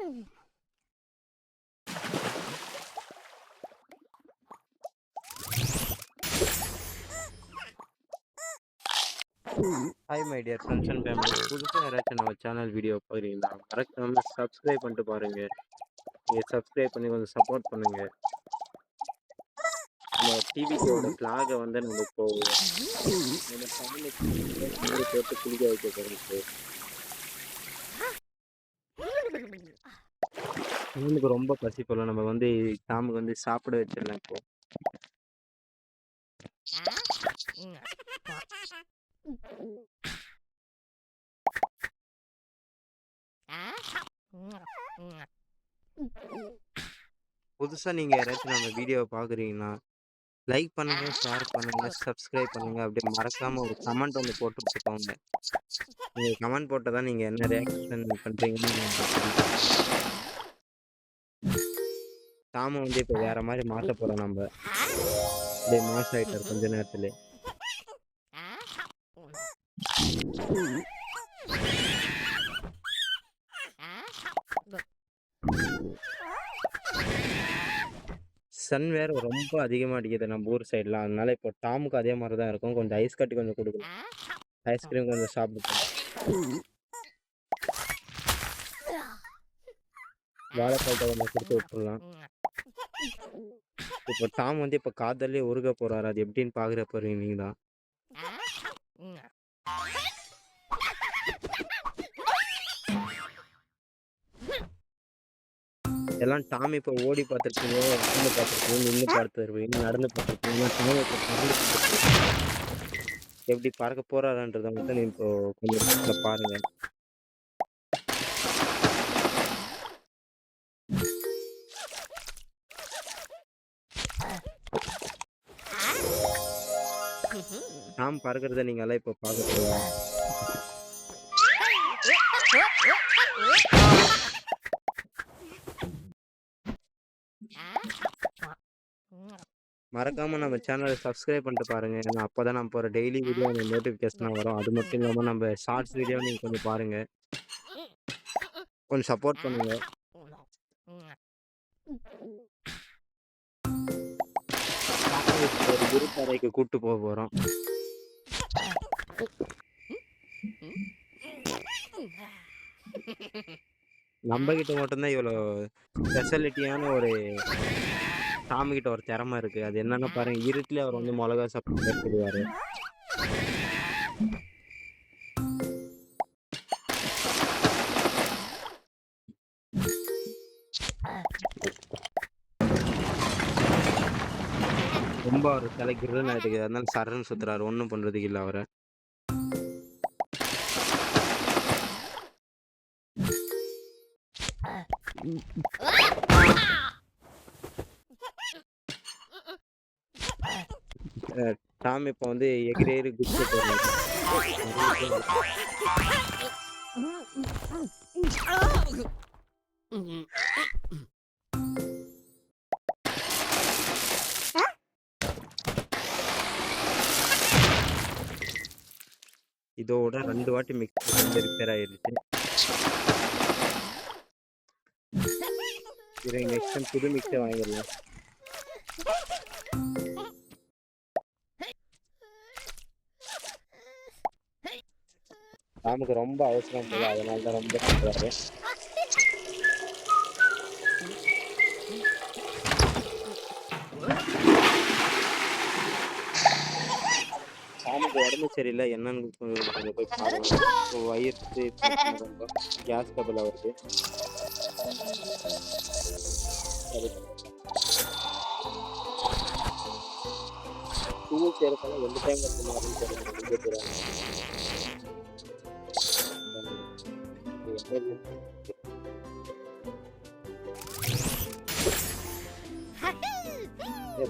Hi my dear friends and family. புதுசாக யாராச்சும் நம்ம சேனல் வீடியோ பார்க்குறீங்களா? மறக்காம சப்ஸ்கிரைப் பண்ணிட்டு பாருங்க. நீங்கள் சப்ஸ்கிரைப் பண்ணி கொஞ்சம் சப்போர்ட் பண்ணுங்க. நம்ம டிவிக்கோட ஃப்ளாகை வந்து நம்ம இப்போ நம்ம தமிழுக்கு போட்டு குளிக்க வைக்க போகிறோம். எனக்கு ரொம்ப பசி போல. நம்ம வந்து டாமுக்கு வந்து சாப்பிட வச்சிடலாம் இப்போ. புதுசாக நீங்கள் யாராச்சும் நம்ம வீடியோவை பார்க்குறீங்கன்னா லைக் பண்ணுங்க, ஷேர் பண்ணுங்க, சப்ஸ்கிரைப் பண்ணுங்க. அப்படியே மறக்காம ஒரு கமெண்ட் ஒன்று போட்டு போங்க. நீங்கள் கமெண்ட் போட்டால் தான் நீங்கள் என்ன ரியாக்ஷன் பண்ணுறீங்கன்னு எனக்கு தெரியும். டாமை வந்து இப்போ வேற மாதிரி மாற்ற போகிறோம் நம்ம. அப்படியே மாஸ் ஆகிட்டார் கொஞ்ச நேரத்துல. சன் வேற ரொம்ப அதிகமாக அடிக்குது நம்ம ஊர் சைட்லாம். அதனால இப்போ டாமுக்கு அதே மாதிரி தான் இருக்கும். கொஞ்சம் ஐஸ் கட்டி கொஞ்சம் கொடுக்கணும். ஐஸ்கிரீம் கொஞ்சம் சாப்பிடுவோம். வாழைப்பழத்தை கொஞ்சம் கொடுத்து விட்டுடலாம். இப்போ டாம் வந்து இப்போ காதல்லே உருக போறாரு. அது எப்படின்னு பார்க்குற போறீங்க நீங்க தான். எல்லாம் டாம் இப்போ ஓடி பார்த்துருக்கீங்க, உட்காந்து பார்த்துருக்கீங்க, நின்று பார்த்துருப்பீங்க, நடந்து பார்த்துருப்பீங்க. டாம் இப்போ எப்படி பறக்க போறாருன்றதை மட்டும் நீ இப்போ கொஞ்சம் பாருங்க. டாம் பறக்கிறத நீங்க எல்லாம் இப்போ பார்க்க போறீங்க. மறக்காம நம்ம சேனலை சப்ஸ்கிரைப் பண்ணிட்டு பாருங்க. ஏன்னா அப்பதான் நம்ம போற டெய்லி வீடியோ நோட்டிபிகேஷன் வரும். அது மட்டும் இல்லாம நம்ம ஷார்ட்ஸ் வீடியோ நீங்க கொஞ்சம் பாருங்க, கொஞ்சம் சப்போர்ட் பண்ணுங்க. ஒரு குருத்தரைக்கு கூட்டு போக போறோம். நம்ம கிட்ட மட்டும்தான் இவ்வளோ ஸ்பெஷாலிட்டியான ஒரு டாம் கிட்ட ஒரு திறமை இருக்கு. அது என்னன்னா பாருங்க, இருட்டுல அவர் வந்து மிளகா சாப்பிட்டு சொல்லுவாரு. ரொம்ப அவர் தலைக்குறதுன்னு ஆயிடுது. அதனால சரன்னு சுத்துறாரு. ஒன்றும் பண்றதுக்கு இல்லை அவரை. டாம் இப்போ வந்து எகிரேறி குதிச்சு போறாரு. இதோட 2 வாட்டி மிக்ஸ் வந்து ரிப்பேர் ஆயிடுச்சு. இது நெக்ஸ்ட் டைம் புது மிக்ஸை வாங்கிடலாம். டாமுக்கு ரொம்ப அவசரம் போல, அதனால தான் ரொம்ப பண்றாரு. டாமுக்கு உடம்பு சரியில்லை, என்னன்னு கொஞ்சம் போய் பாருங்க. வயிறு ரொம்ப கேஸ் டபுள் ஆகுது. டூல்ஸ் எடுத்தாலும் 2 டைம் எடுத்து மாதிரி தெரியும்.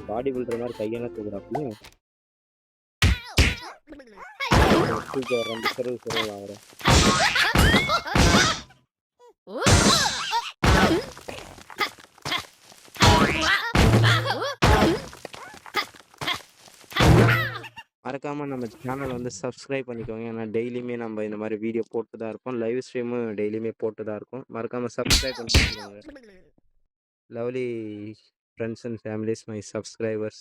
பாடி பில்டர் மாதிரி கையெல்லாம் தூக்குறாப்பையும் தூக்கி 2 செருவு ஆகிறேன். மறக்காம நம்ம சேனல வந்து சப்ஸ்கிரைப் பண்ணிக்கோங்க. ஏன்னா டெய்லியுமே நம்ம இந்த மாரி வீடியோ போட்டு தான் இருப்போம். லைவ் ஸ்ட்ரீமும் டெய்லியுமே போட்டு தான் இருக்கோம். மறக்காம சப்ஸ்கிரைப் பண்ணி வச்சுக்கோங்க. Lovely friends and families my subscribers.